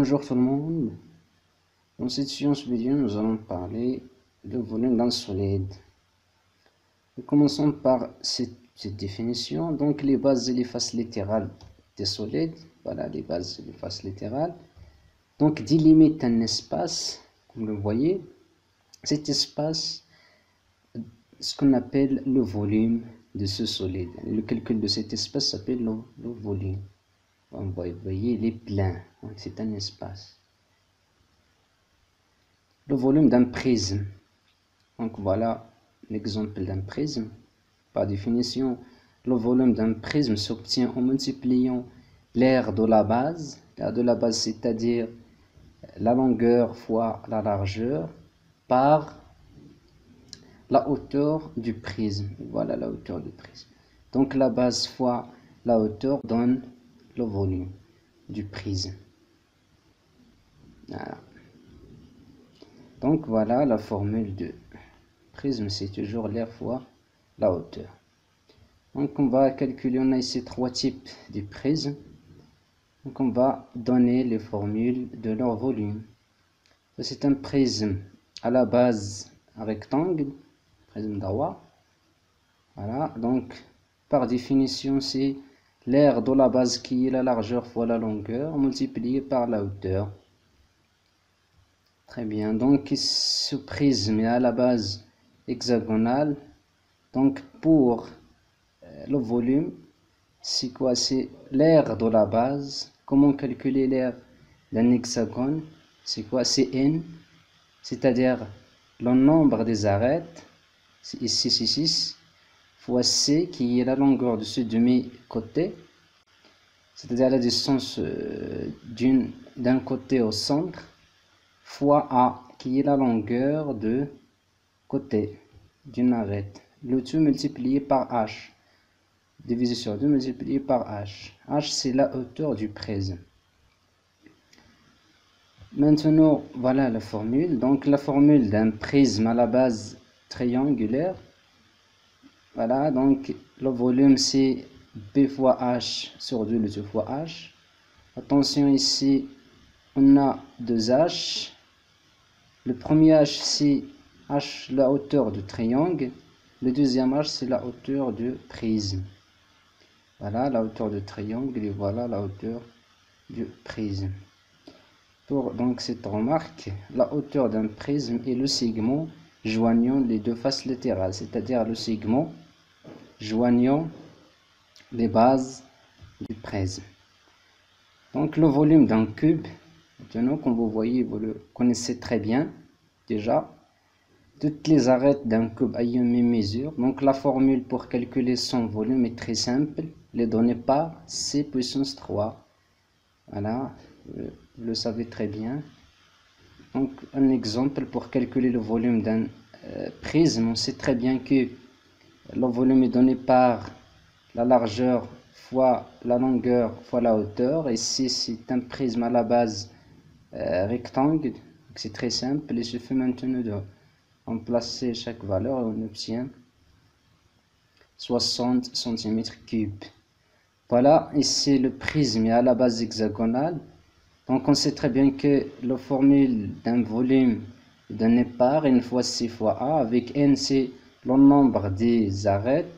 Bonjour tout le monde. Dans cette séance vidéo, nous allons parler du volume d'un solide. Nous commençons par cette définition. Donc les bases et les faces latérales des solides. Voilà les bases et les faces latérales. Donc délimitent un espace, comme vous le voyez. Cet espace, ce qu'on appelle le volume de ce solide. Le calcul de cet espace s'appelle le volume. Vous voyez, il est plein. C'est un espace. Le volume d'un prisme. Donc voilà l'exemple d'un prisme. Par définition, le volume d'un prisme s'obtient en multipliant l'aire de la base. L'aire de la base, c'est-à-dire la longueur fois la largeur, par la hauteur du prisme. Voilà la hauteur du prisme. Donc la base fois la hauteur donne le volume du prisme. Voilà. Donc voilà la formule de prisme, c'est toujours l'aire fois la hauteur. Donc on va calculer, on a ici trois types de prismes. Donc on va donner les formules de leur volume. C'est un prisme à la base un rectangle, prisme droit. Voilà, donc par définition c'est l'aire de la base qui est la largeur fois la longueur multiplié par la hauteur. Très bien, donc ce prisme est à la base hexagonale. Donc pour le volume, c'est quoi? C'est l'aire de la base. Comment calculer l'aire d'un hexagone? C'est quoi? C'est n, c'est-à-dire le nombre des arêtes, ici c'est 6, fois c qui est la longueur de ce demi-côté, c'est-à-dire la distance d'un côté au centre, fois a qui est la longueur de côté d'une arête. Le tout multiplié par h, divisé sur 2 multiplié par h. H c'est la hauteur du prisme. Maintenant voilà la formule. Donc la formule d'un prisme à la base triangulaire. Voilà, donc le volume c'est B fois H sur 2 le 2 fois H. Attention ici on a deux H. Le premier H c'est H la hauteur du triangle. Le deuxième H c'est la hauteur du prisme. Voilà la hauteur du triangle et voilà la hauteur du prisme. Pour donc cette remarque, la hauteur d'un prisme est le segment joignant les deux faces latérales, c'est-à-dire le segment joignant les bases du prisme. Donc le volume d'un cube, maintenant comme vous voyez, vous le connaissez très bien déjà. Toutes les arêtes d'un cube ayant une même mesure. Donc la formule pour calculer son volume est très simple. Les données par C puissance 3. Voilà, vous le savez très bien. Donc un exemple pour calculer le volume d'un prisme. On sait très bien que le volume est donné par la largeur fois la longueur fois la hauteur. Ici c'est un prisme à la base rectangle. C'est très simple. Il suffit maintenant de remplacer chaque valeur et on obtient 60 cm3. Voilà, ici le prisme est à la base hexagonale. Donc on sait très bien que la formule d'un volume est donnée par n fois c fois a, avec n c'est le nombre des arêtes.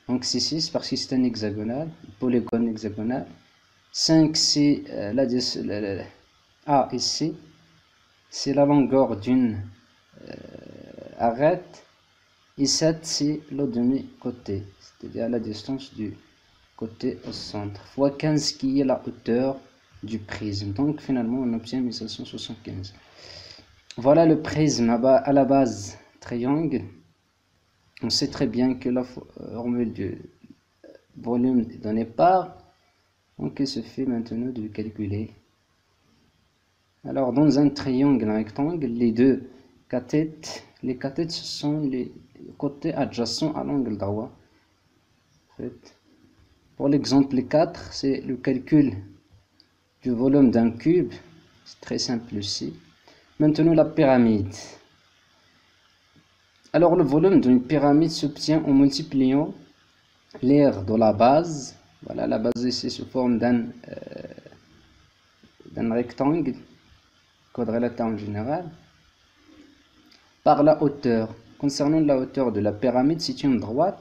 Donc c'est 6 parce que c'est un hexagonal, polygone hexagonal. 5 c'est a ici, c'est la longueur d'une arête. Et 7 c'est le demi-côté, c'est-à-dire la distance du côté au centre, fois 15 qui est la hauteur du prisme. Donc finalement on obtient 1775. Voilà le prisme à la base triangle. On sait très bien que la formule du volume est donnée par, donc il suffit maintenant de calculer. Alors dans un triangle, un rectangle, les deux cathètes, les cathètes ce sont les côtés adjacents à l'angle droit. En fait, pour l'exemple 4, c'est le calcul du volume d'un cube. C'est très simple aussi. Maintenant la pyramide. Alors le volume d'une pyramide s'obtient en multipliant l'aire de la base. Voilà, la base ici sous forme d'un d'un rectangle, quadrilatère en général, par la hauteur. Concernant la hauteur de la pyramide, c'est une droite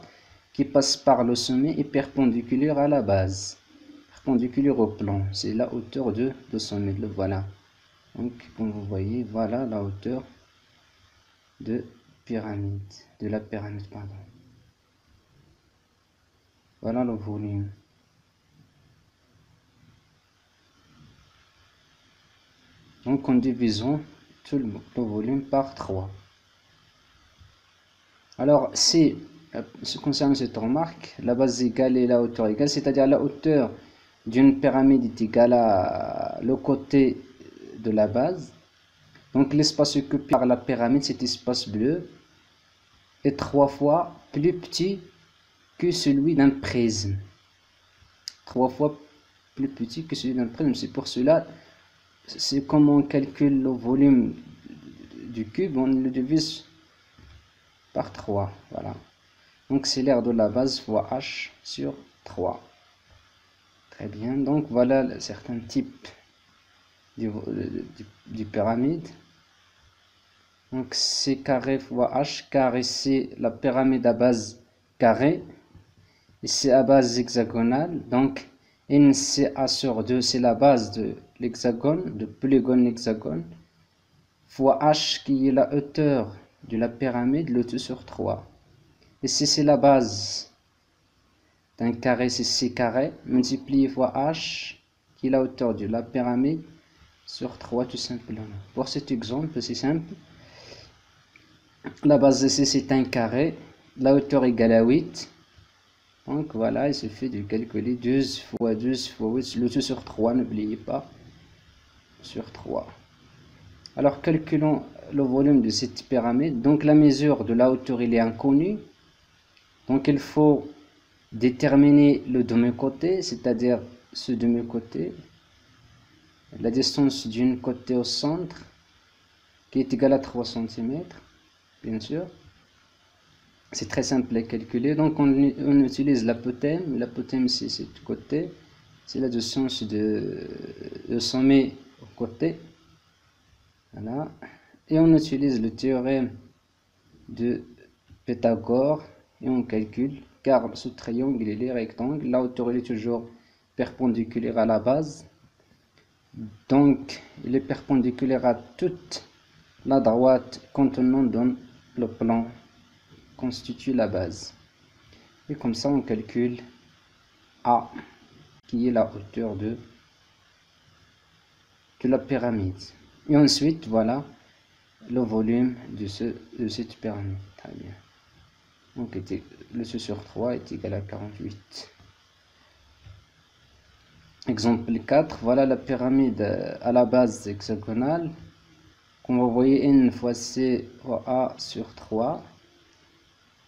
qui passe par le sommet et perpendiculaire à la base, perpendiculaire au plan. C'est la hauteur de sommet, le voilà. Donc, comme vous voyez, voilà la hauteur de la pyramide, pardon. Voilà le volume. Donc, en divisant tout le volume par 3. Alors, si, ce qui concerne cette remarque, la base égale et la hauteur égale, c'est-à-dire la hauteur d'une pyramide est égale à le côté de la base. Donc, l'espace occupé par la pyramide, cet espace bleu, est 3 fois plus petit que celui d'un prisme. 3 fois plus petit que celui d'un prisme. C'est pour cela, c'est comme on calcule le volume du cube, on le divise par 3. Voilà. Donc c'est l'aire de la base fois h sur 3. Très bien. Donc voilà certains types du pyramide. Donc c'est carré fois h. Carré, c'est la pyramide à base carrée. Et c'est à base hexagonale. Donc NCA sur 2, c'est la base de l'hexagone, de polygone hexagone, fois h qui est la hauteur de la pyramide, le tout sur 3. Et si c'est la base d'un carré, c'est c carré, multiplié fois h, qui est la hauteur de la pyramide, sur 3 tout simplement. Pour cet exemple, c'est simple. La base de c, c'est un carré, la hauteur égale à 8. Donc voilà, il suffit de calculer 12 fois 12 fois 8, le tout sur 3, n'oubliez pas, sur 3. Alors calculons le volume de cette pyramide. Donc la mesure de la hauteur, il est inconnue. Donc il faut déterminer le demi-côté, c'est-à-dire ce demi-côté, la distance d'une côté au centre, qui est égale à 3 cm, bien sûr. C'est très simple à calculer. Donc on utilise l'apotème. L'apotème, c'est ce côté, c'est la distance de sommet au côté. Voilà. Et on utilise le théorème de Pythagore et on calcule, car ce triangle il est rectangle, la hauteur est toujours perpendiculaire à la base, donc il est perpendiculaire à toute la droite contenant dans le plan constitue la base. Et comme ça on calcule A, qui est la hauteur de la pyramide. Et ensuite voilà le volume de cette pyramide. Très bien. Donc le C sur 3 est égal à 48. Exemple 4, voilà la pyramide à la base hexagonale. Comme vous voyez, n fois c fois a sur 3.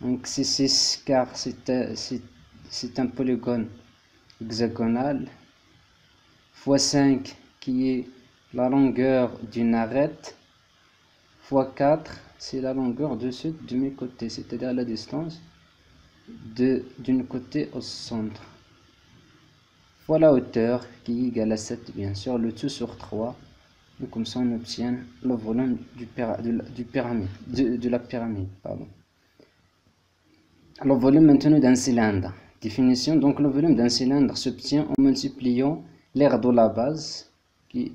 Donc c'est 6 car c'est un polygone hexagonal. Fois 5 qui est la longueur d'une arête. Fois 4, c'est la longueur de ce demi-côté, c'est-à-dire la distance d'une côté au centre. Fois la hauteur qui est égale à 7, bien sûr, le tout sur 3. Et comme ça, on obtient le volume de la pyramide. Pardon. Le volume maintenant d'un cylindre. Définition, donc le volume d'un cylindre s'obtient en multipliant l'aire de la base, qui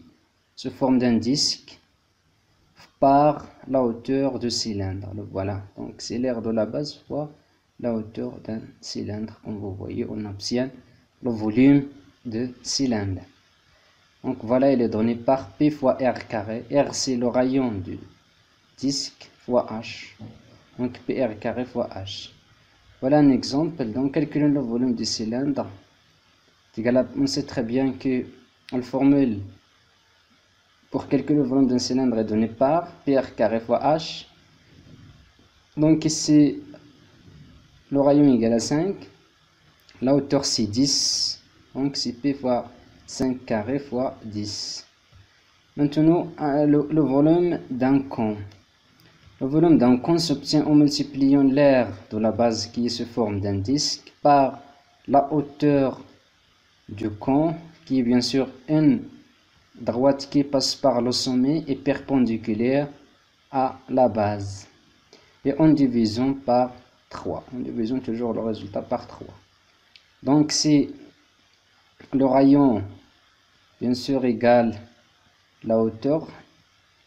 se forme d'un disque, par la hauteur du cylindre. Voilà, donc c'est l'aire de la base fois la hauteur d'un cylindre. Comme vous voyez, on obtient le volume de cylindre. Donc voilà, il est donné par P fois R carré. R, c'est le rayon du disque fois H. Donc PR carré fois H. Voilà un exemple. Donc calculons le volume du cylindre. On sait très bien que la formule pour calculer le volume d'un cylindre est donné par PR carré fois H. Donc ici, le rayon égale à 5. La hauteur c'est 10. Donc c'est P fois 5 carré fois 10. Maintenant, le volume d'un cône. Le volume d'un cône s'obtient en multipliant l'aire de la base qui se forme d'un disque par la hauteur du cône, qui est bien sûr n droite qui passe par le sommet est perpendiculaire à la base. Et en divisant par 3. En divisant toujours le résultat par 3. Donc si le rayon, bien sûr, égale la hauteur,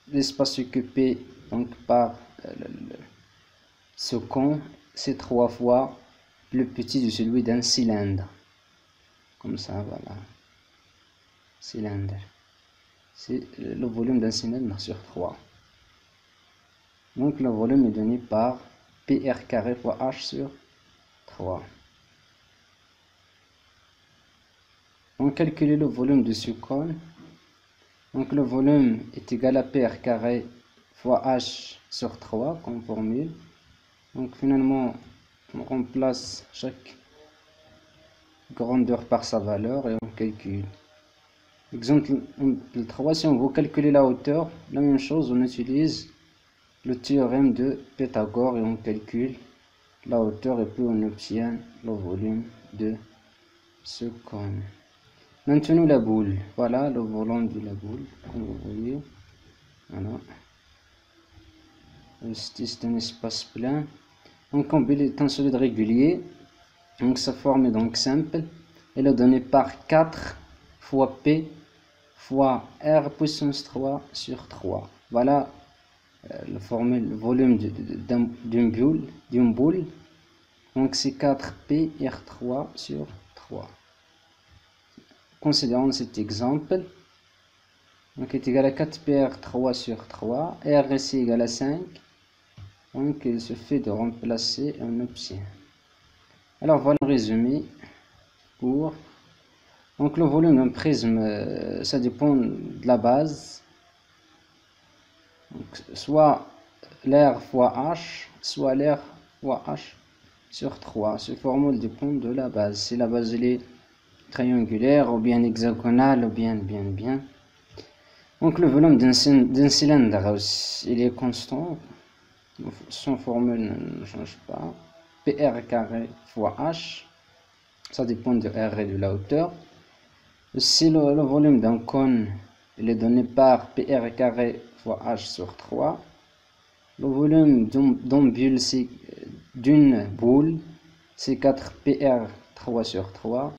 l'espace occupé donc par ce cône, c'est 3 fois plus petit de celui d'un cylindre. Comme ça, voilà. Cylindre. C'est le volume d'un cylindre sur 3. Donc le volume est donné par PR carré fois H sur 3. On calcule le volume de ce cône. Donc le volume est égal à PR carré fois H sur 3 comme formule. Donc finalement, on remplace chaque grandeur par sa valeur et on calcule. Exemple 3, si on veut calculer la hauteur, la même chose, on utilise le théorème de Pythagore et on calcule la hauteur et puis on obtient le volume de ce cône. Maintenant la boule, voilà le volume de la boule, comme vous voyez. Voilà. C'est un espace plein. Donc on est un solide régulier. Donc sa forme est donc simple. Elle est donnée par 4 fois P fois R puissance 3 sur 3. Voilà la formule, le volume d'une boule. Donc c'est 4P R3 sur 3. Considérons cet exemple. Donc est égal à 4PR3 sur 3. R ici égal à 5. Donc il suffit de remplacer et on obtient. Alors voilà le résumé court. Donc le volume d'un prisme, ça dépend de la base. Donc, soit l'air fois H, soit l'air fois H sur 3. Cette formule dépend de la base. Si la base elle est triangulaire ou bien hexagonale ou bien. Donc le volume d'un cylindre, il est constant. Son formule ne change pas. PR carré fois H. Ça dépend de R et de la hauteur. Si le volume d'un cône il est donné par PR carré fois H sur 3. Le volume d'une boule, c'est 4 PR 3 sur 3.